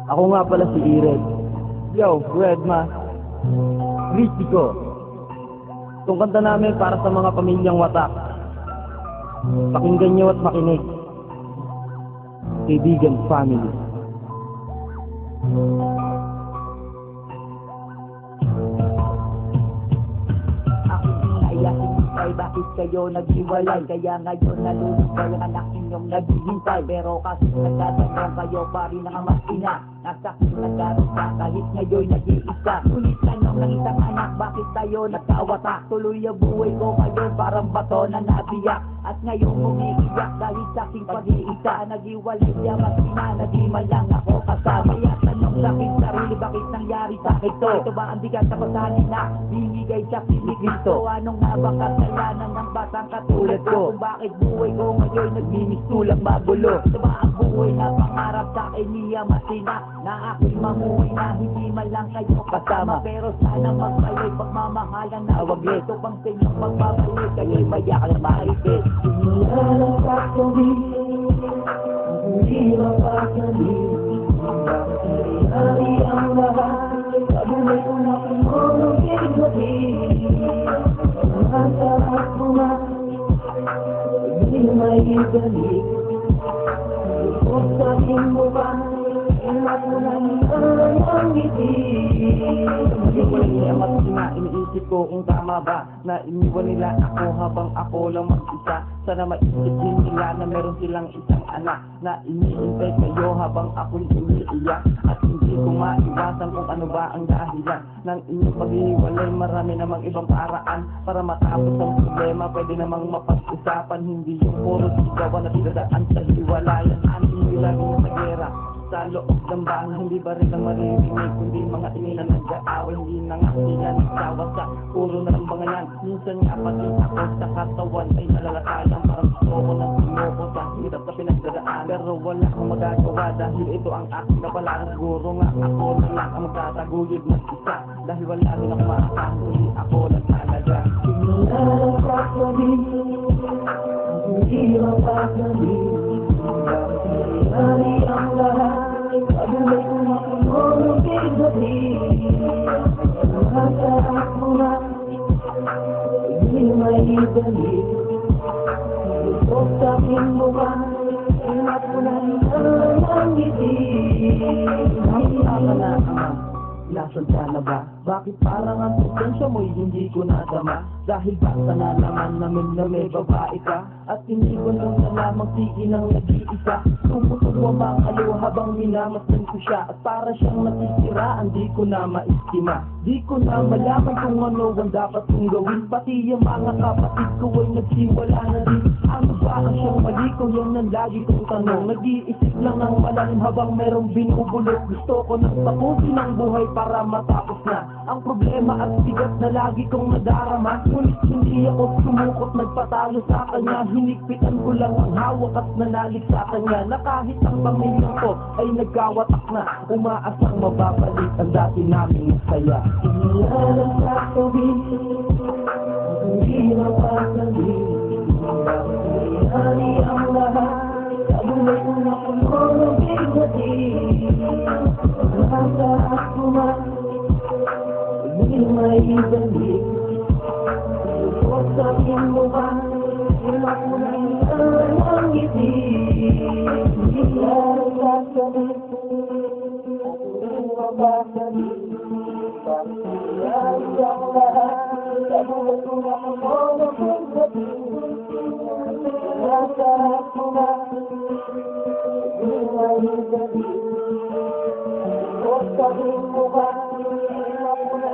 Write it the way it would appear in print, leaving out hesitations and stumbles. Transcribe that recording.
Ako nga pala si Ired. Yo, Redma. Ritiko. Itong kanta namin para sa mga pamilyang watak. Pakinggan nyo at makinig. Kaibigan family. Ay bakit kayo naghiwalay? Kaya ngayon nalulungkay ang anak ninyong naghihintay. Pero kasi nagtatanong kayo pa rin ang mas ina. Nasakit nagkaroon kahit ngayon nag-iisa. Ulit tanong ng isang anak, bakit tayo nagkawatak? Tuloy ang buhay ko ngayon parang bato na nabiyak. At ngayon umiiyak dahil sa aking pag-iisa. Naghiwalay siya mas ina, na di man lang ako kasama. Kaya tanong sa aking sarili, bakit nangyari sa akin to? Ito ba ang bigat na pasanin na binigay sa Kristo? Anong nga ba kasalanan ng batang katulad ko? Kung bakit buhay ko ngayon nagmimistulang magulo? Ito ba ang buhay na pangarap sa akin niya masina? Na ako'y mamuhay na hindi man lang kayo kasama. Pero sana magbalik pagmamahalan na wag ito pang sa inyong pagbabalik. Kayo'y mayak na maipit. Hinilalang pagsabi, hindi mapakali. Hari ang lahat, sabunay ko na kumulong kinabi. Ang sarap mo na, hindi may ibalik. Kung sabihin mo ba, ilat mo na ang ngiti. Iniwan niya magsina, iniisip ko kung tama ba na iniwan nila ako habang ako lang mag-isa. Sana maisip din nila na meron silang isang anak na iniintay kayo habang ako'y umiiyak. At hindi ko maiwasan kung ano ba ang dahilan ng inyong paghihiwalay. Marami namang ibang paraan para matapos ang problema. Pwede namang mapag-usapan, hindi yung puro sigawan at dadaan sa hiwalayan. Ano yung laging sa gera sa loob ng bahay, hindi ba rin ang maririnig kundi mga ina nag-aaway. Hindi na nga sila nagsawa sa puro na lang mga yan. Minsan nga pati ako sa katawan ay nalalatayan. Parang gusto ko ng sumoko sa hirap na pinagdadaan. Pero wala akong magagawa dahil ito ang aking kapalaran. Siguro nga ako na lang ang magtataguyod ng isa. Dahil wala rin akong maaasahan, hindi ako lang talaga. Hinilalang pagsabi, hindi mapakali. Hari ang lahat, sabunay ko na kumulong kinabi. Ang sarap mo na, hindi may ibalik. Kung sabihin mo ba, ilat mo na ang ngiti. Nakita ka na nasan ka na ba? Bakit parang ang potensya mo'y hindi ko nadama? Dahil basta na naman namin na may babae ka. At hindi ko nung na lamang siginang nag-iisa. Tumutuwa makaliwa habang minamasdan ko siya. At para siyang nasisiraan, di ko na maistima. Di ko na malaman kung ano ang dapat kong gawin. Pati yung mga kapatid ko ay nagsiwala na din. Ano ba ang siyang mali ko? Yan ang lagi kong tanong. Nag-iisip lang ng malalim habang merong binubulot. Gusto ko nang tapusin ang buhay para matapos na ang problema at bigat na lagi kong nadarama. Ngunit hindi ako sumukot, nagpatalo sa kanya. Hinikpitan ko lang ang hawak at nanalik sa kanya. Na kahit ang pamilyang ko ay nagkawatak na, umaasang mababalik ang dati naming masaya. Hinilalang pagsabi, hindi mapakali. Hari ang lahat, sabunay ko na kumulong kinabi. Ang sarap mo na, hindi may ibalik. Kung sabihin mo ba, ilat mo na ang ngiti. Hinilalang pagsabi, hindi mapakali. Hari ang lahat, sabunay ko na kumulong kinabi. Ang sarap mo na, hindi may ibalik. Kung sabihin mo ba, ilat mo na